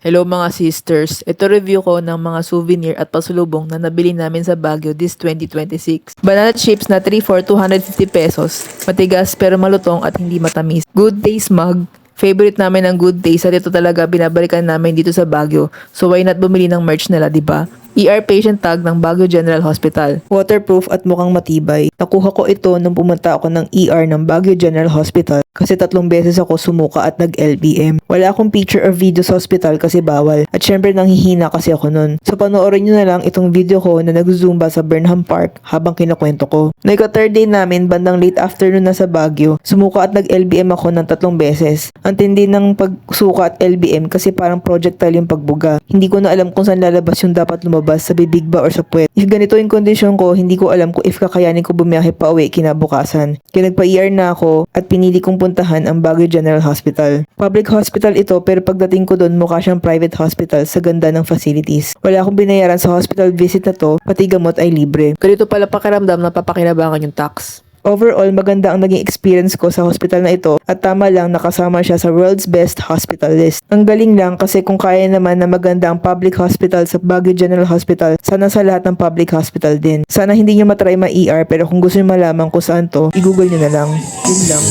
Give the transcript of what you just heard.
Hello mga sisters, ito review ko ng mga souvenir at pasulubong na nabili namin sa Baguio this 2026. Banana chips na 3 for 250 pesos. Matigas pero malutong at hindi matamis. Good Days mug. Favorite namin ang Good Days at ito talaga binabalikan namin dito sa Baguio. So why not bumili ng merch nila, di ba? ER patient tag ng Baguio General Hospital. Waterproof at mukhang matibay. Nakuha ko ito nung pumunta ako ng ER ng Baguio General Hospital kasi 3 beses ako sumuka at nag-LBM. Wala akong picture or video sa hospital kasi bawal. At syempre nanghihina kasi ako nun. So panoorin nyo na lang itong video ko na nag-zumba sa Burnham Park habang kinakwento ko. Third day namin, bandang late afternoon na sa Baguio, sumuka at nag-LBM ako ng 3 beses. Ang tindi ng pagsuka at LBM kasi parang projectile yung pagbuga. Hindi ko na alam kung saan lalabas yung dapat lumabas, sa bibig ba or sa puwet. If ganito yung kondisyon ko, hindi ko alam kung if kakayanin ko bumiyahe pa uwi kinabukasan. Kaya nagpa-ER na ako at pinili kong puntahan ang Baguio General Hospital. Public hospital ito pero pagdating ko doon mukha siyang private hospital sa ganda ng facilities. Wala akong binayaran sa hospital visit na to, pati gamot ay libre. Ganito pala pakiramdam na papakinabangan yung tax. Overall, maganda ang naging experience ko sa hospital na ito at tama lang nakasama siya sa World's Best Hospital list. Ang galing lang kasi kung kaya naman na maganda ang public hospital sa Baguio General Hospital, sana sa lahat ng public hospital din. Sana hindi nyo matry ma-ER pero kung gusto nyo malaman kung saan to, i-google nyo na lang. Yun lang.